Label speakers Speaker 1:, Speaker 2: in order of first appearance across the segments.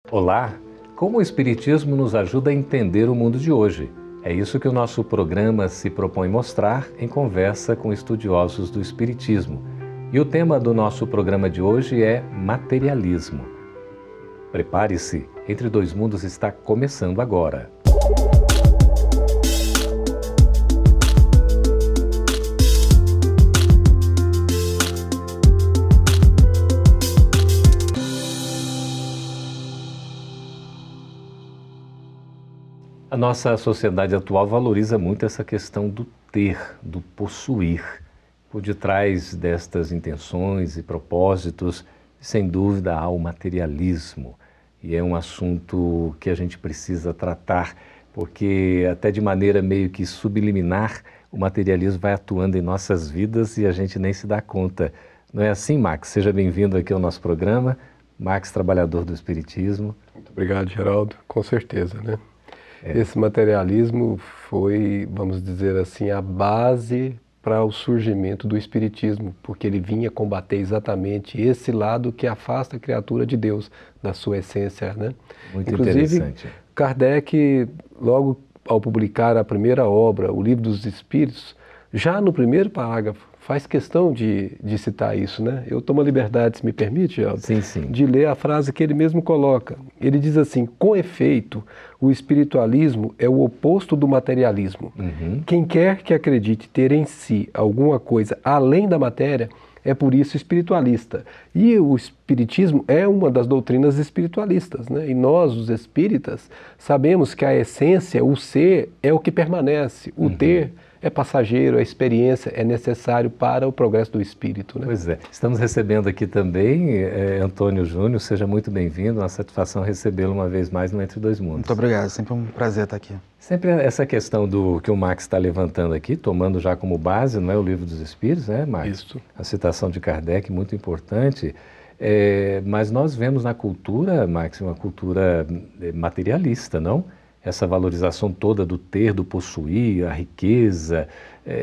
Speaker 1: Olá! Como o Espiritismo nos ajuda a entender o mundo de hoje? É isso que o nosso programa se propõe mostrar em conversa com estudiosos do Espiritismo. E o tema do nosso programa de hoje é materialismo. Prepare-se, Entre Dois Mundos está começando agora. A nossa sociedade atual valoriza muito essa questão do ter, do possuir. Por detrás destas intenções e propósitos, sem dúvida, há o materialismo. E é um assunto que a gente precisa tratar, porque até de maneira meio que subliminar, o materialismo vai atuando em nossas vidas e a gente nem se dá conta. Não é assim, Max? Seja bem-vindo aqui ao nosso programa. Max, trabalhador do Espiritismo.
Speaker 2: Muito obrigado, Geraldo. Com certeza, né? Esse materialismo foi, vamos dizer assim, a base para o surgimento do Espiritismo, porque ele vinha combater exatamente esse lado que afasta a criatura de Deus, da sua essência, né?
Speaker 1: Muito
Speaker 2: Inclusive,
Speaker 1: interessante.
Speaker 2: Kardec, logo ao publicar a primeira obra, o Livro dos Espíritos, já no primeiro parágrafo, faz questão de citar isso, né? Eu tomo a liberdade, se me permite, Geraldo, de ler a frase que ele mesmo coloca. Ele diz assim: com efeito, o espiritualismo é o oposto do materialismo. Quem quer que acredite ter em si alguma coisa além da matéria é por isso espiritualista. E o espiritismo é uma das doutrinas espiritualistas, né? E nós, os espíritas, sabemos que a essência, o ser, é o que permanece. O ter é passageiro, a experiência é necessário para o progresso do espírito, né?
Speaker 1: Pois é. Estamos recebendo aqui também Antônio Júnior. Seja muito bem-vindo. Uma satisfação recebê-lo uma vez mais no Entre Dois Mundos.
Speaker 3: Muito obrigado. Sempre um prazer estar aqui.
Speaker 1: Sempre essa questão do que o Max está levantando aqui, tomando já como base, não é, o Livro dos Espíritos, né, Max?
Speaker 2: Isso.
Speaker 1: A citação de Kardec, muito importante. Mas nós vemos na cultura, Max, uma cultura materialista, não? Essa valorização toda do ter, do possuir, a riqueza,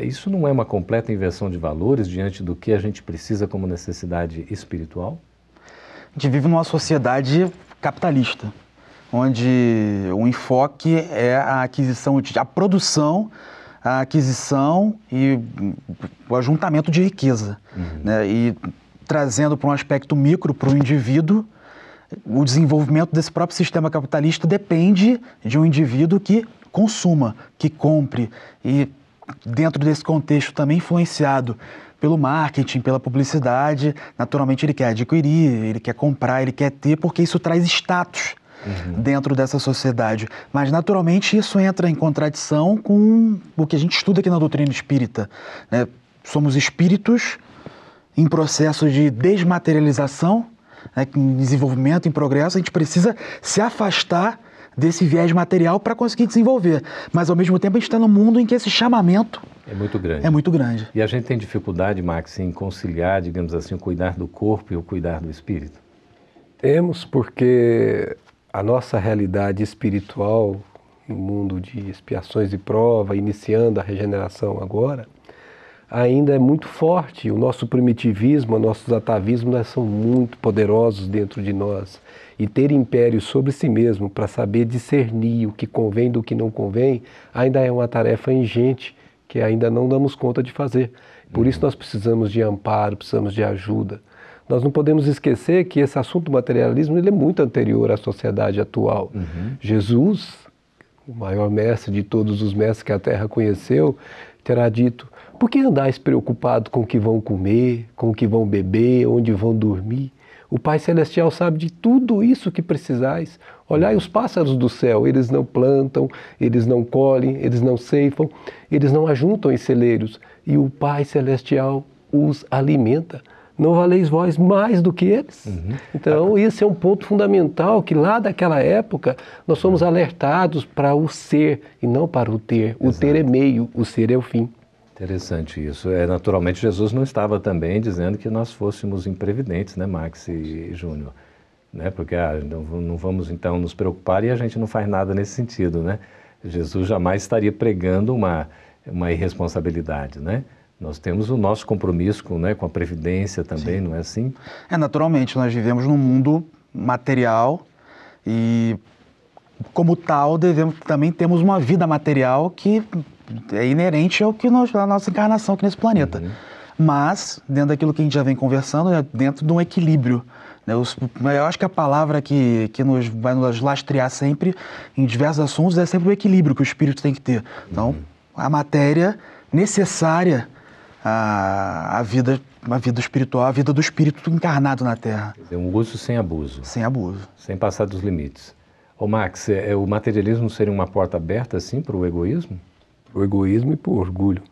Speaker 1: isso não é uma completa inversão de valores diante do que a gente precisa como necessidade espiritual?
Speaker 3: A gente vive numa sociedade capitalista, onde o enfoque é a aquisição, a produção, a aquisição e o ajuntamento de riqueza, né? E trazendo para um aspecto micro, para o indivíduo, o desenvolvimento desse próprio sistema capitalista depende de um indivíduo que consuma, que compre, e dentro desse contexto também influenciado pelo marketing, pela publicidade, naturalmente ele quer adquirir, ele quer comprar, ele quer ter, porque isso traz status dentro dessa sociedade. Mas naturalmente isso entra em contradição com o que a gente estuda aqui na doutrina espírita, né? Somos espíritos em processo de desmaterialização, em desenvolvimento, em progresso. A gente precisa se afastar desse viés material para conseguir desenvolver. Mas, ao mesmo tempo, a gente está num mundo em que esse chamamento
Speaker 1: é muito grande.
Speaker 3: É muito grande.
Speaker 1: E a gente tem dificuldade, Max, em conciliar, digamos assim, o cuidar do corpo e o cuidar do espírito?
Speaker 2: Temos, porque a nossa realidade espiritual, no mundo de expiações e prova, iniciando a regeneração agora, ainda é muito forte. O nosso primitivismo, os nossos atavismos são muito poderosos dentro de nós. E ter império sobre si mesmo para saber discernir o que convém do que não convém, ainda é uma tarefa ingente que ainda não damos conta de fazer. Por isso nós precisamos de amparo, precisamos de ajuda. Nós não podemos esquecer que esse assunto do materialismo ele é muito anterior à sociedade atual. Jesus, o maior mestre de todos os mestres que a Terra conheceu, terá dito: por que andais preocupado com o que vão comer, com o que vão beber, onde vão dormir? O Pai Celestial sabe de tudo isso que precisais. Olhai os pássaros do céu, eles não plantam, eles não colhem, eles não ceifam, eles não ajuntam em celeiros, e o Pai Celestial os alimenta. Não valeis vós mais do que eles? Então, esse é um ponto fundamental, que lá daquela época nós somos alertados para o ser e não para o ter. O ter é meio, o ser é o fim.
Speaker 1: Interessante isso. Naturalmente, Jesus não estava também dizendo que nós fôssemos imprevidentes, né, Max e Júnior? Né? Porque não vamos então nos preocupar e a gente não faz nada nesse sentido, né? Jesus jamais estaria pregando uma irresponsabilidade, né? Nós temos o nosso compromisso com a Previdência também, não é assim?
Speaker 3: Naturalmente, nós vivemos num mundo material E, como tal, também temos uma vida material que é inerente à nossa encarnação aqui nesse planeta. Mas, dentro daquilo que a gente já vem conversando, é dentro de um equilíbrio. Eu acho que a palavra que vai nos lastrear sempre, em diversos assuntos, é sempre o equilíbrio que o espírito tem que ter. Então, a matéria necessária à vida espiritual, à vida do espírito encarnado na Terra.
Speaker 1: Quer dizer, um uso sem abuso.
Speaker 3: Sem abuso.
Speaker 1: Sem passar dos limites. Ô Max, o materialismo seria uma porta aberta, assim, para o egoísmo?
Speaker 2: Para o egoísmo e para o orgulho.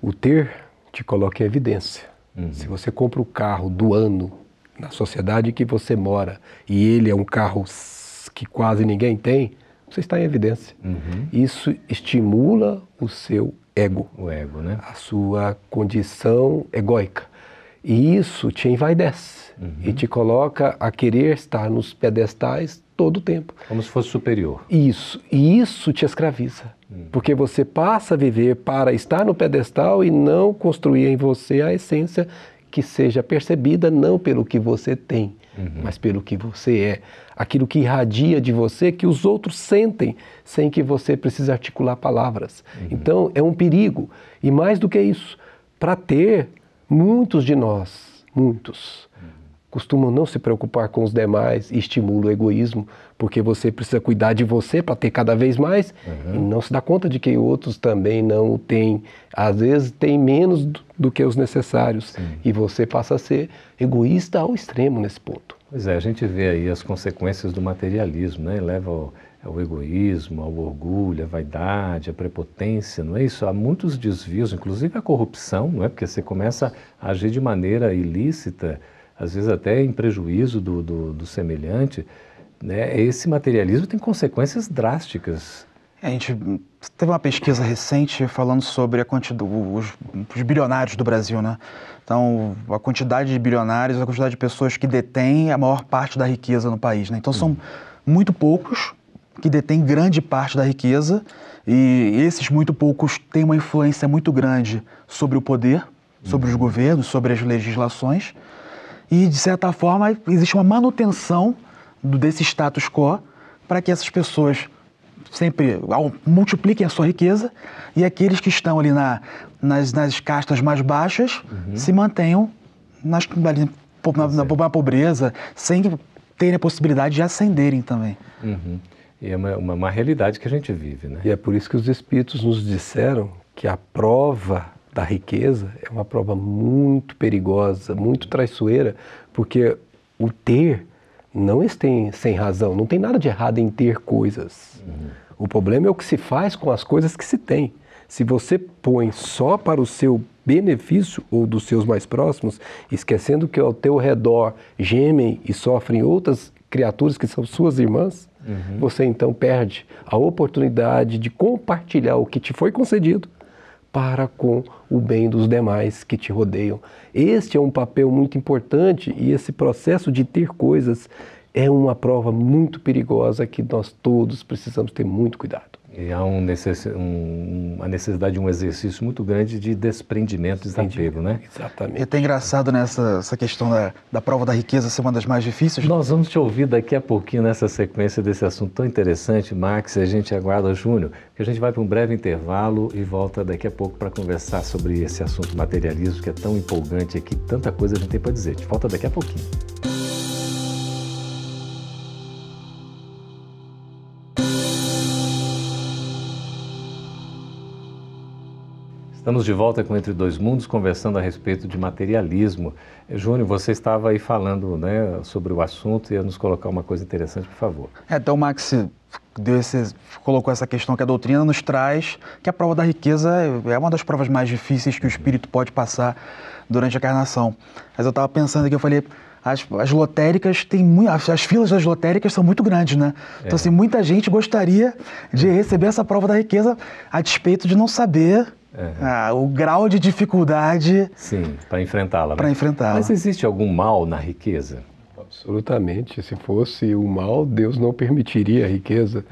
Speaker 2: O ter te coloca em evidência. Se você compra o carro do ano na sociedade que você mora e ele é um carro que quase ninguém tem, você está em evidência. Isso estimula o seu ego.
Speaker 1: O ego, né?
Speaker 2: A sua condição egóica. E isso te envaidece e te coloca a querer estar nos pedestais todo o tempo.
Speaker 1: Como se fosse superior.
Speaker 2: Isso. E isso te escraviza. Porque você passa a viver para estar no pedestal e não construir em você a essência que seja percebida não pelo que você tem, mas pelo que você é. Aquilo que irradia de você, que os outros sentem, sem que você precise articular palavras. Então, é um perigo. E mais do que isso, para ter, muitos de nós, costumam não se preocupar com os demais e estimulam o egoísmo, porque você precisa cuidar de você para ter cada vez mais e não se dá conta de que outros também não o têm. Às vezes tem menos do que os necessários e você passa a ser egoísta ao extremo nesse ponto.
Speaker 1: Pois é, a gente vê aí as consequências do materialismo, né? Leva ao egoísmo, ao orgulho, à vaidade, à prepotência, não é isso? Há muitos desvios, inclusive a corrupção, não é? Porque você começa a agir de maneira ilícita, às vezes até em prejuízo do semelhante, né? Esse materialismo tem consequências drásticas.
Speaker 3: A gente teve uma pesquisa recente falando sobre os bilionários do Brasil, né? Então, a quantidade de bilionários, a quantidade de pessoas que detêm a maior parte da riqueza no país, né? Então, são muito poucos que detêm grande parte da riqueza e esses muito poucos têm uma influência muito grande sobre o poder, sobre os governos, sobre as legislações. E, de certa forma, existe uma manutenção desse status quo para que essas pessoas sempre multipliquem a sua riqueza e aqueles que estão ali nas castas mais baixas se mantenham na pobreza, sem terem a possibilidade de ascenderem também.
Speaker 1: E é uma realidade que a gente vive, né?
Speaker 2: E é por isso que os espíritos nos disseram que a prova da riqueza é uma prova muito perigosa, muito traiçoeira, porque o ter não tem sem razão, não tem nada de errado em ter coisas. O problema é o que se faz com as coisas que se tem. Se você põe só para o seu benefício ou dos seus mais próximos, esquecendo que ao teu redor gemem e sofrem outras criaturas que são suas irmãs, você então perde a oportunidade de compartilhar o que te foi concedido para com o bem dos demais que te rodeiam. Este é um papel muito importante e esse processo de ter coisas é uma prova muito perigosa que nós todos precisamos ter muito cuidado.
Speaker 1: E há uma necessidade de um exercício muito grande de desprendimento, desapego, né?
Speaker 2: Exatamente.
Speaker 3: E é até engraçado essa questão da prova da riqueza ser uma das mais difíceis.
Speaker 1: Nós vamos te ouvir daqui a pouquinho nessa sequência desse assunto tão interessante, Max, e a gente aguarda, Júnior, que a gente vai para um breve intervalo e volta daqui a pouco para conversar sobre esse assunto materialismo que é tão empolgante aqui, tanta coisa a gente tem para dizer. A gente volta daqui a pouquinho. Estamos de volta com Entre Dois Mundos, conversando a respeito de materialismo. Júnior, você estava aí falando, né, sobre o assunto e ia nos colocar uma coisa interessante, por favor.
Speaker 3: Então o Max colocou essa questão que a doutrina nos traz, que a prova da riqueza é uma das provas mais difíceis que o espírito pode passar durante a encarnação. Mas eu estava pensando aqui, eu falei, as lotéricas as filas das lotéricas são muito grandes, né? Então assim, muita gente gostaria de receber essa prova da riqueza a despeito de não saber o grau de dificuldade.
Speaker 1: Sim, para enfrentá-la.
Speaker 3: Para enfrentá-la.
Speaker 1: Mas existe algum mal na riqueza?
Speaker 2: Absolutamente. Se fosse o mal, Deus não permitiria a riqueza.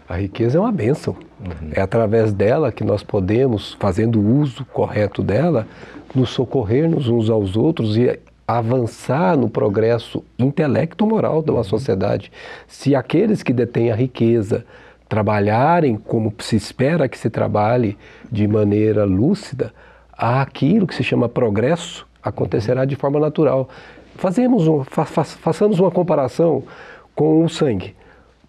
Speaker 2: A riqueza é uma bênção. É através dela que nós podemos, fazendo o uso correto dela, nos socorrermos uns aos outros e avançar no progresso intelecto-moral de uma sociedade. Se aqueles que detêm a riqueza trabalharem como se espera que se trabalhe, de maneira lúcida, aquilo que se chama progresso acontecerá de forma natural. Façamos uma comparação com o sangue.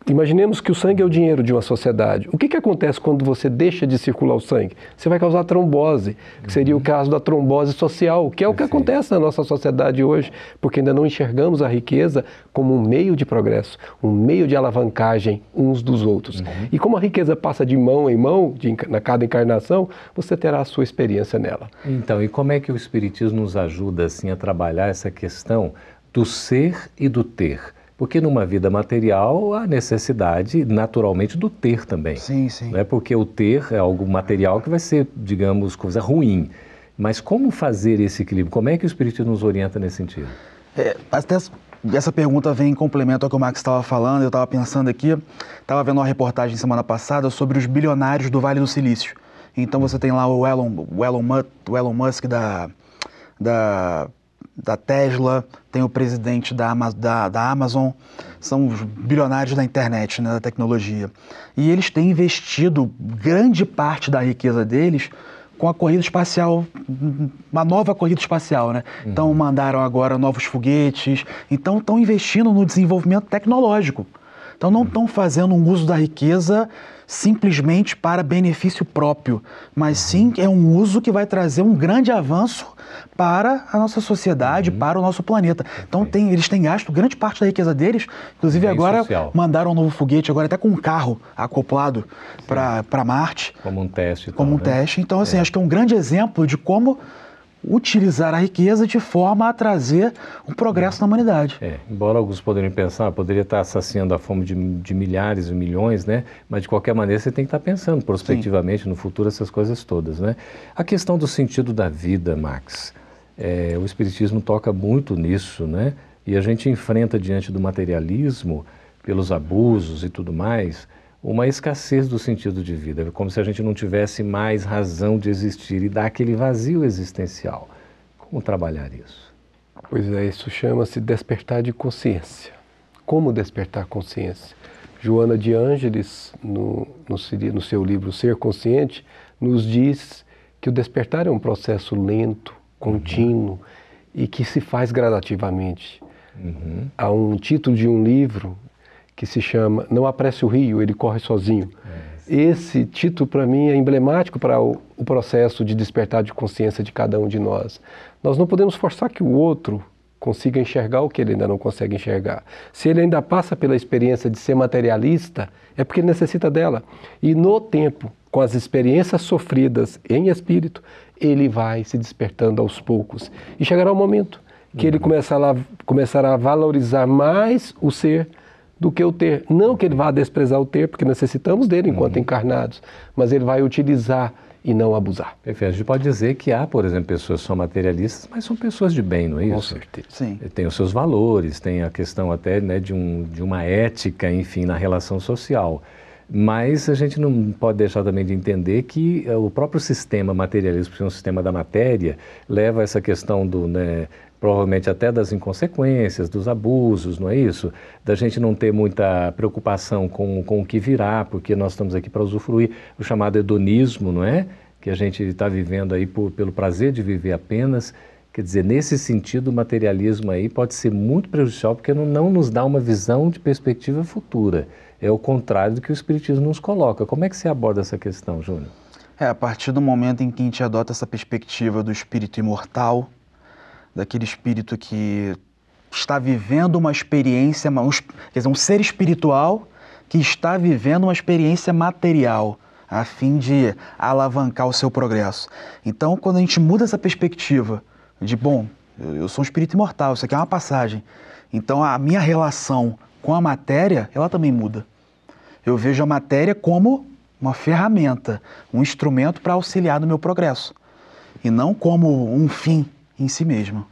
Speaker 2: Imaginemos que o sangue é o dinheiro de uma sociedade. O que acontece quando você deixa de circular o sangue? Você vai causar trombose, que seria o caso da trombose social, que é o que acontece na nossa sociedade hoje, porque ainda não enxergamos a riqueza como um meio de progresso, um meio de alavancagem uns dos outros. E como a riqueza passa de mão em mão, na cada encarnação, você terá a sua experiência nela.
Speaker 1: Então, e como é que o Espiritismo nos ajuda assim, a trabalhar essa questão do ser e do ter? Porque numa vida material há necessidade, naturalmente, do ter também.
Speaker 3: Sim, sim.
Speaker 1: Não é porque o ter é algo material que vai ser, digamos, coisa ruim. Mas como fazer esse equilíbrio? Como é que o Espiritismo nos orienta nesse sentido?
Speaker 3: Até essa pergunta vem em complemento ao que o Max estava falando. Eu estava pensando aqui, estava vendo uma reportagem semana passada sobre os bilionários do Vale do Silício. Então você tem lá o Elon Musk da Tesla, tem o presidente da Amazon, são os bilionários da internet, né, da tecnologia. E eles têm investido grande parte da riqueza deles com a corrida espacial, uma nova corrida espacial, né? Então mandaram agora novos foguetes, então estão investindo no desenvolvimento tecnológico. Então não estão fazendo um uso da riqueza simplesmente para benefício próprio, mas sim é um uso que vai trazer um grande avanço para a nossa sociedade, para o nosso planeta. Então eles têm gasto grande parte da riqueza deles, inclusive agora social. Mandaram um novo foguete, agora até com um carro acoplado para Marte.
Speaker 1: Como um teste.
Speaker 3: Como um teste. Então, assim, acho que é um grande exemplo de como utilizar a riqueza de forma a trazer um progresso na humanidade.
Speaker 1: Embora alguns poderiam pensar, poderia estar saciando a fome de milhares e milhões, né? Mas de qualquer maneira você tem que estar pensando prospectivamente no futuro essas coisas todas, né? A questão do sentido da vida, Max, o Espiritismo toca muito nisso, né? E a gente enfrenta diante do materialismo, pelos abusos e tudo mais, uma escassez do sentido de vida, como se a gente não tivesse mais razão de existir e dá aquele vazio existencial. Como trabalhar isso?
Speaker 2: Pois é, isso chama-se despertar de consciência. Como despertar consciência? Joana de Ângeles, no seu livro Ser Consciente, nos diz que o despertar é um processo lento, contínuo e que se faz gradativamente. Há um título de um livro que se chama Não Apresse o Rio, Ele Corre Sozinho. Esse título, para mim, é emblemático para o processo de despertar de consciência de cada um de nós. Nós não podemos forçar que o outro consiga enxergar o que ele ainda não consegue enxergar. Se ele ainda passa pela experiência de ser materialista, é porque ele necessita dela. E no tempo, com as experiências sofridas em espírito, ele vai se despertando aos poucos. E chegará um momento que ele começará a valorizar mais o ser do que o ter. Não que ele vá desprezar o ter, porque necessitamos dele enquanto encarnados, mas ele vai utilizar e não abusar.
Speaker 1: Perfeito. A gente pode dizer que há, por exemplo, pessoas que são materialistas, mas são pessoas de bem, não é isso?
Speaker 2: Com certeza.
Speaker 3: Sim.
Speaker 1: Tem os seus valores, tem a questão até, né, de uma ética, enfim, na relação social. Mas a gente não pode deixar também de entender que o próprio sistema materialista, que é um sistema da matéria, leva a essa questão do, né, provavelmente até das inconsequências, dos abusos, não é isso? Da gente não ter muita preocupação com o que virá, porque nós estamos aqui para usufruir, o chamado hedonismo, não é? Que a gente está vivendo aí pelo prazer de viver apenas. Quer dizer, nesse sentido, o materialismo aí pode ser muito prejudicial, porque não nos dá uma visão de perspectiva futura. É o contrário do que o Espiritismo nos coloca. Como é que você aborda essa questão, Júnior?
Speaker 3: A partir do momento em que a gente adota essa perspectiva do espírito imortal, daquele espírito que está vivendo uma experiência, quer dizer, um ser espiritual que está vivendo uma experiência material, a fim de alavancar o seu progresso. Então, quando a gente muda essa perspectiva de, bom, eu sou um espírito imortal, isso aqui é uma passagem, então a minha relação com a matéria, ela também muda. Eu vejo a matéria como uma ferramenta, um instrumento para auxiliar no meu progresso, e não como um fim em si mesmo.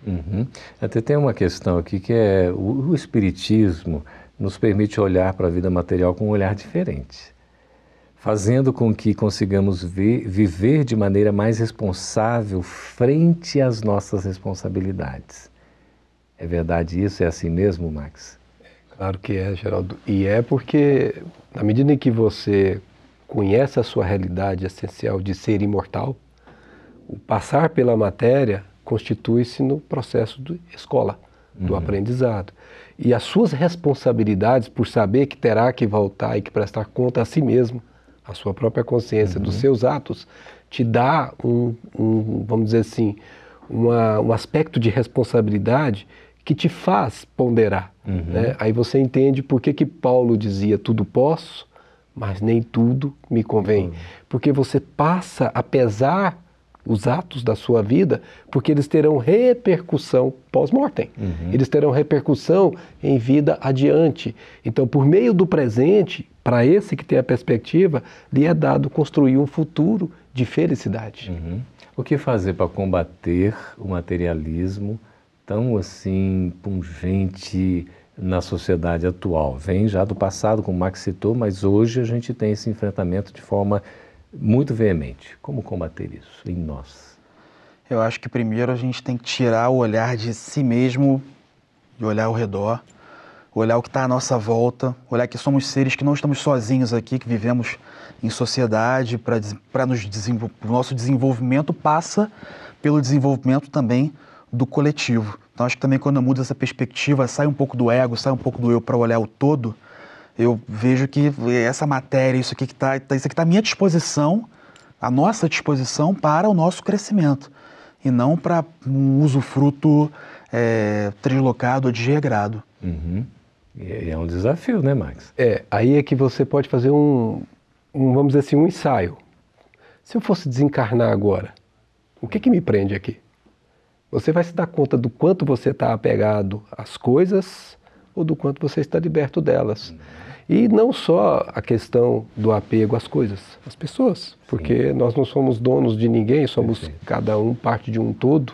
Speaker 1: Até tem uma questão aqui que é o Espiritismo nos permite olhar para a vida material com um olhar diferente, fazendo com que consigamos viver de maneira mais responsável frente às nossas responsabilidades. É verdade isso? É assim mesmo, Max?
Speaker 2: Claro que é, Geraldo. E é porque, na medida em que você conhece a sua realidade essencial de ser imortal, o passar pela matéria constitui-se no processo de escola, do aprendizado. E as suas responsabilidades por saber que terá que voltar e que prestar conta a si mesmo, a sua própria consciência dos seus atos, te dá vamos dizer assim, um aspecto de responsabilidade que te faz ponderar. Né? Aí você entende por que Paulo dizia tudo posso, mas nem tudo me convém. Porque você passa a pesar os atos da sua vida, porque eles terão repercussão pós-mortem. Eles terão repercussão em vida adiante. Então, por meio do presente, para esse que tem a perspectiva, lhe é dado construir um futuro de felicidade.
Speaker 1: O que fazer para combater o materialismo tão assim pungente na sociedade atual? Vem já do passado, como o Max citou, mas hoje a gente tem esse enfrentamento de forma muito veemente. Como combater isso em nós?
Speaker 3: Eu acho que primeiro a gente tem que tirar o olhar de si mesmo e olhar ao redor, olhar o que está à nossa volta, olhar que somos seres que não estamos sozinhos aqui, que vivemos em sociedade, o nosso desenvolvimento passa pelo desenvolvimento também do coletivo. Então acho que também quando eu mudo essa perspectiva, sai um pouco do ego, sai um pouco do eu para olhar o todo, eu vejo que essa matéria, isso aqui está à minha disposição, à nossa disposição para o nosso crescimento, e não para um usufruto deslocado ou desregrado.
Speaker 1: E é um desafio, né, Max?
Speaker 2: Aí é que você pode fazer vamos dizer assim, um ensaio. Se eu fosse desencarnar agora, o que me prende aqui? Você vai se dar conta do quanto você está apegado às coisas ou do quanto você está liberto delas. E não só a questão do apego às coisas, às pessoas, porque nós não somos donos de ninguém, somos cada um parte de um todo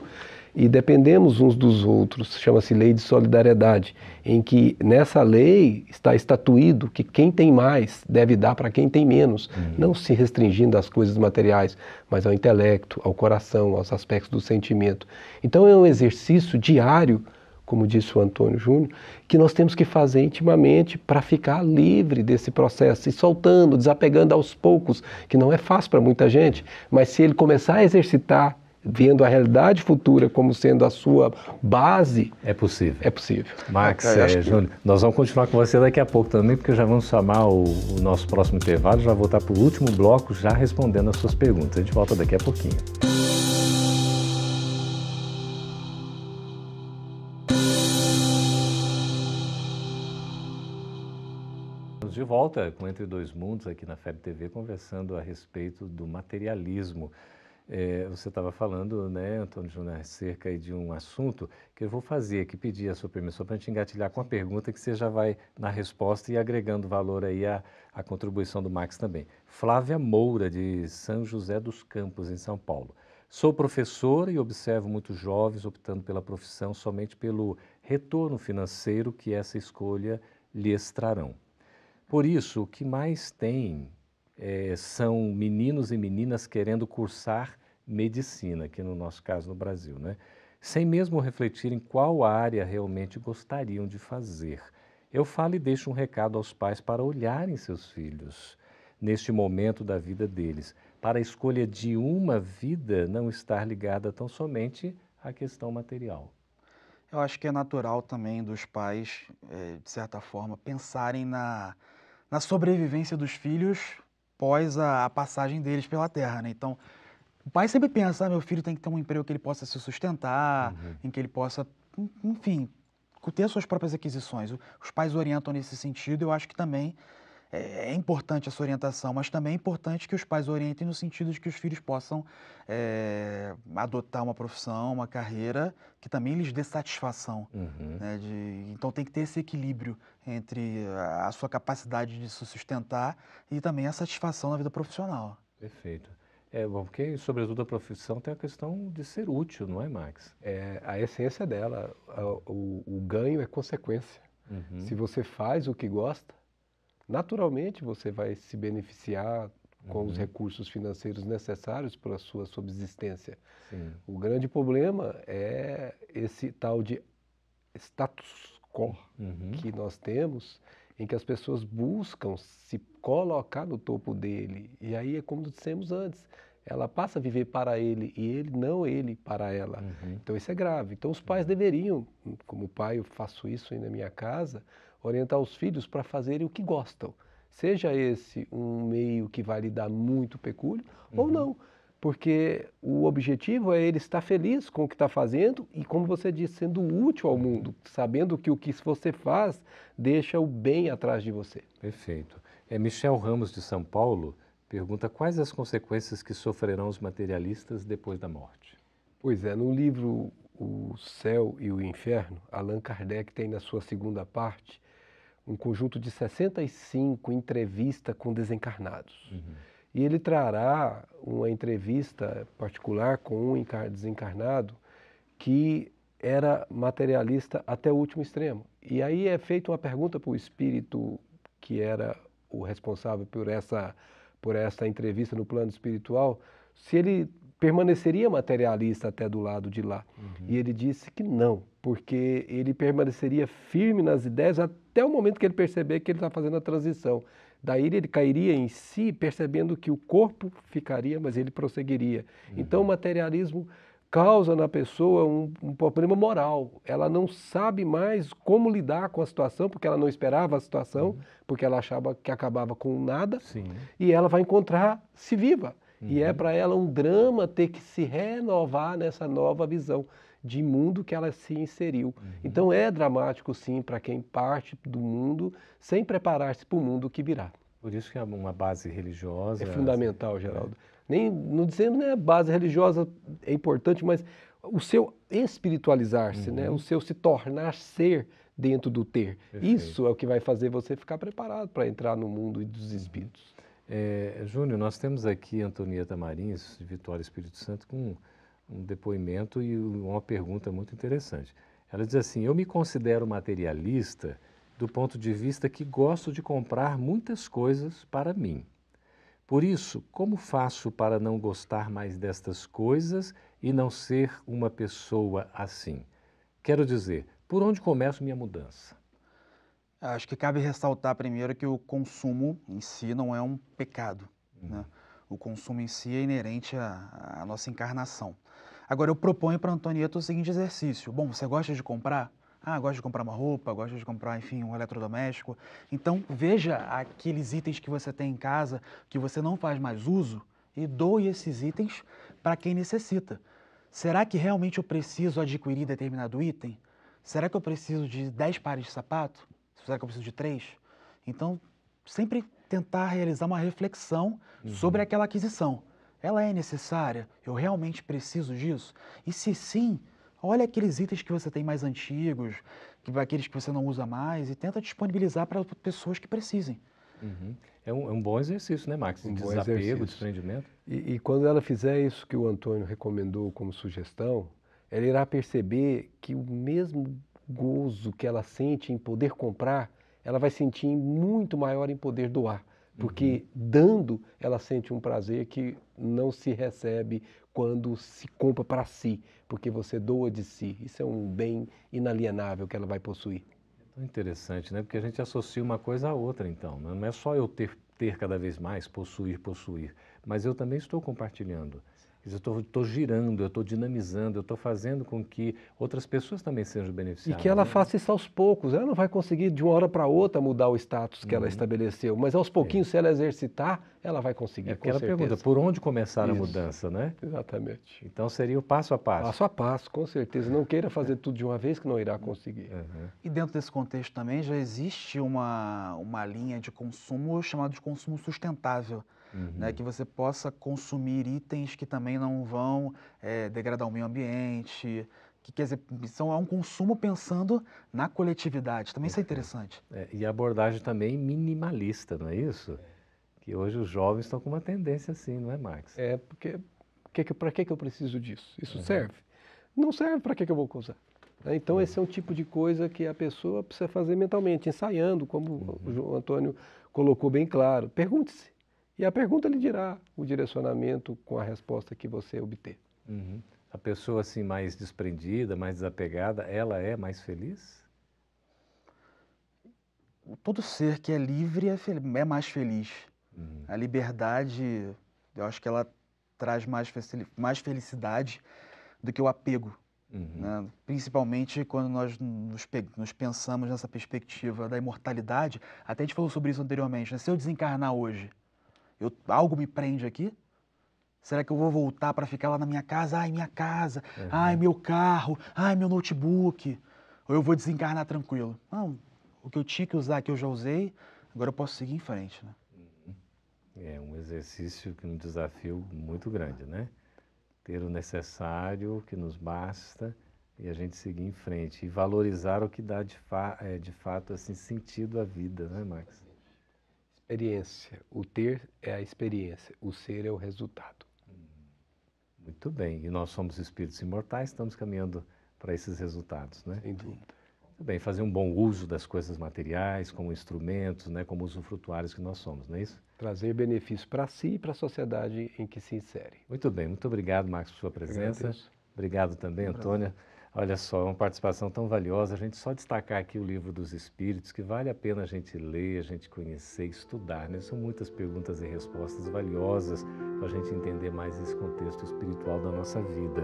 Speaker 2: e dependemos uns dos outros, chama-se lei de solidariedade, em que nessa lei está estatuído que quem tem mais deve dar para quem tem menos, não se restringindo às coisas materiais, mas ao intelecto, ao coração, aos aspectos do sentimento. Então é um exercício diário, como disse o Antônio Júnior, que nós temos que fazer intimamente para ficar livre desse processo, e soltando, desapegando aos poucos, que não é fácil para muita gente, mas se ele começar a exercitar, vendo a realidade futura como sendo a sua base...
Speaker 1: É possível.
Speaker 2: É possível.
Speaker 1: Max, Júnior, nós vamos continuar com você daqui a pouco também, porque já vamos chamar o nosso próximo intervalo, já voltar para o último bloco, já respondendo as suas perguntas. A gente volta daqui a pouquinho. De volta com Entre Dois Mundos aqui na FEB TV, conversando a respeito do materialismo. Você estava falando, né, Antônio Júnior, acerca de um assunto que eu vou fazer aqui, pedir a sua permissão para a gente engatilhar com a pergunta que você já vai na resposta e agregando valor aí à contribuição do Max também. Flávia Moura, de São José dos Campos, em São Paulo. Sou professora e observo muitos jovens optando pela profissão somente pelo retorno financeiro que essa escolha lhes trarão. Por isso, o que mais tem são meninos e meninas querendo cursar medicina, aqui no nosso caso no Brasil, né? Sem mesmo refletir em qual área realmente gostariam de fazer. Eu falo e deixo um recado aos pais para olharem seus filhos neste momento da vida deles, para a escolha de uma vida não estar ligada tão somente à questão material.
Speaker 3: Eu acho que é natural também dos pais, de certa forma, pensarem na sobrevivência dos filhos pós a passagem deles pela Terra, né? Então, o pai sempre pensa, meu filho tem que ter um emprego que ele possa se sustentar, em que ele possa, enfim, ter suas próprias aquisições. Os pais orientam nesse sentido, eu acho que também é importante essa orientação, mas também é importante que os pais orientem no sentido de que os filhos possam adotar uma profissão, uma carreira que também lhes dê satisfação. Né, então tem que ter esse equilíbrio entre a sua capacidade de se sustentar e também a satisfação na vida profissional.
Speaker 1: Perfeito. Porque, sobretudo, a profissão tem a questão de ser útil, não é, Max?
Speaker 2: A essência dela, o ganho é consequência. Se você faz o que gosta, naturalmente você vai se beneficiar com os recursos financeiros necessários para a sua subsistência. O grande problema é esse tal de status quo que nós temos, em que as pessoas buscam se colocar no topo dele. E aí é como dissemos antes, ela passa a viver para ele e ele, não ele para ela. Então isso é grave. Então os pais deveriam, como pai eu faço isso aí na minha casa, orientar os filhos para fazerem o que gostam. Seja esse um meio que vai lhe dar muito pecúlio ou não. Porque o objetivo é ele estar feliz com o que está fazendo e, como você disse, sendo útil ao mundo, sabendo que o que você faz deixa o bem atrás de você.
Speaker 1: Perfeito. Michel Ramos, de São Paulo, pergunta quais as consequências que sofrerão os materialistas depois da morte.
Speaker 2: Pois é, no livro O Céu e o Inferno, Allan Kardec tem na sua segunda parte um conjunto de 65 entrevistas com desencarnados. E ele trará uma entrevista particular com um desencarnado que era materialista até o último extremo. E aí é feita uma pergunta para o espírito que era o responsável por essa entrevista no plano espiritual, se ele permaneceria materialista até do lado de lá. E ele disse que não, porque ele permaneceria firme nas ideias até o momento que ele perceber que ele está fazendo a transição. Daí ele cairia em si, percebendo que o corpo ficaria, mas ele prosseguiria. Então o materialismo causa na pessoa um problema moral. Ela não sabe mais como lidar com a situação, porque ela não esperava a situação, porque ela achava que acabava com nada, e ela vai encontrar-se viva. E é para ela um drama ter que se renovar nessa nova visão de mundo que ela se inseriu. Então é dramático sim para quem parte do mundo sem preparar-se para o mundo que virá.
Speaker 1: Por isso que é uma base religiosa...
Speaker 2: É fundamental, Geraldo. Não dizemos que a base religiosa é importante, mas o seu espiritualizar-se, né? O seu se tornar ser dentro do ter.
Speaker 1: Perfeito.
Speaker 2: Isso é o que vai fazer você ficar preparado para entrar no mundo dos espíritos.
Speaker 1: Júnior, nós temos aqui Antonieta Marins, de Vitória, Espírito Santo, com um depoimento e uma pergunta muito interessante. Ela diz assim: eu me considero materialista do ponto de vista que gosto de comprar muitas coisas para mim. Por isso, como faço para não gostar mais destas coisas e não ser uma pessoa assim? Quero dizer, por onde começo minha mudança?
Speaker 3: Acho que cabe ressaltar primeiro que o consumo em si não é um pecado, né? O consumo em si é inerente à nossa encarnação. Agora, eu proponho para a Antonieta o seguinte exercício. Bom, você gosta de comprar? Gosta de comprar uma roupa, gosta de comprar, enfim, um eletrodoméstico. Então, veja aqueles itens que você tem em casa que você não faz mais uso e doe esses itens para quem necessita. Será que realmente eu preciso adquirir determinado item? Será que eu preciso de 10 pares de sapato? Será que eu preciso de 3? Então, sempre tentar realizar uma reflexão sobre aquela aquisição. Ela é necessária? Eu realmente preciso disso? E se sim, olha aqueles itens que você tem mais antigos, aqueles que você não usa mais, e tenta disponibilizar para pessoas que precisem.
Speaker 1: É um bom exercício, né, Max? De desapego, desprendimento.
Speaker 2: E quando ela fizer isso que o Antônio recomendou como sugestão, ela irá perceber que o mesmo gozo que ela sente em poder comprar, ela vai sentir muito maior em poder doar. Porque dando, ela sente um prazer que não se recebe quando se compra para si, porque você doa de si. Isso é um bem inalienável que ela vai possuir.
Speaker 1: É tão interessante, né? Porque a gente associa uma coisa à outra, então. Não é só eu ter cada vez mais, possuir, mas eu também estou compartilhando. Quer dizer, eu estou girando, eu estou dinamizando, eu estou fazendo com que outras pessoas também sejam beneficiadas.
Speaker 2: E que ela faça isso aos poucos. Ela não vai conseguir de uma hora para outra mudar o status que ela estabeleceu, mas aos pouquinhos, se ela exercitar, ela vai conseguir.
Speaker 1: Aquela pergunta, por onde começar a mudança, né?
Speaker 2: Exatamente.
Speaker 1: Então seria o passo a passo.
Speaker 2: Passo a passo, com certeza. Não queira fazer tudo de uma vez que não irá conseguir.
Speaker 3: E dentro desse contexto também já existe uma linha de consumo chamada de consumo sustentável, né? Que você possa consumir itens que também não vão degradar o meio ambiente, que quer dizer, é um consumo pensando na coletividade. Também isso é interessante.
Speaker 1: E a abordagem também minimalista, não é isso? Que hoje os jovens estão com uma tendência assim, não é, Max?
Speaker 2: Porque para que eu preciso disso? Isso serve? Não serve, para que eu vou usar? Então esse é um tipo de coisa que a pessoa precisa fazer mentalmente, ensaiando, como o João Antônio colocou bem claro. Pergunte-se. E a pergunta lhe dirá o direcionamento com a resposta que você obter.
Speaker 1: A pessoa assim mais desprendida, mais desapegada, ela é mais feliz?
Speaker 3: Todo ser que é livre é mais feliz. A liberdade, eu acho que ela traz mais felicidade do que o apego. Né? Principalmente quando nós nos pensamos nessa perspectiva da imortalidade. Até a gente falou sobre isso anteriormente, né? Se eu desencarnar hoje, algo me prende aqui? Será que eu vou voltar para ficar lá na minha casa? Ai, minha casa. Ai, meu carro. Ai, meu notebook. Ou eu vou desencarnar tranquilo? Não, o que eu tinha que usar, que eu já usei, agora eu posso seguir em frente, né?
Speaker 1: É um exercício, um desafio muito grande, né? Ter o necessário, o que nos basta, e a gente seguir em frente. E valorizar o que dá de fato assim, sentido à vida, né, Max?
Speaker 2: Experiência. O ter é a experiência, o ser é o resultado.
Speaker 1: Muito bem. E nós somos espíritos imortais, estamos caminhando para esses resultados, né?
Speaker 2: Sem dúvida.
Speaker 1: Muito bem, fazer um bom uso das coisas materiais, como instrumentos, né, como usufrutuários que nós somos, não é isso?
Speaker 2: Trazer benefício para si e para a sociedade em que se insere.
Speaker 1: Muito bem, muito obrigado, Marcos, por sua presença. Obrigado também, Antônia. Olha só, uma participação tão valiosa. A gente só destacar aqui o Livro dos Espíritos, que vale a pena a gente ler, a gente conhecer, estudar, né? São muitas perguntas e respostas valiosas para a gente entender mais esse contexto espiritual da nossa vida.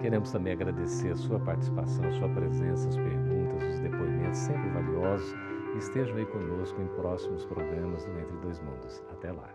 Speaker 1: Queremos também agradecer a sua participação, a sua presença, as perguntas, os depoimentos sempre valiosos. Estejam aí conosco em próximos programas do Entre Dois Mundos. Até lá.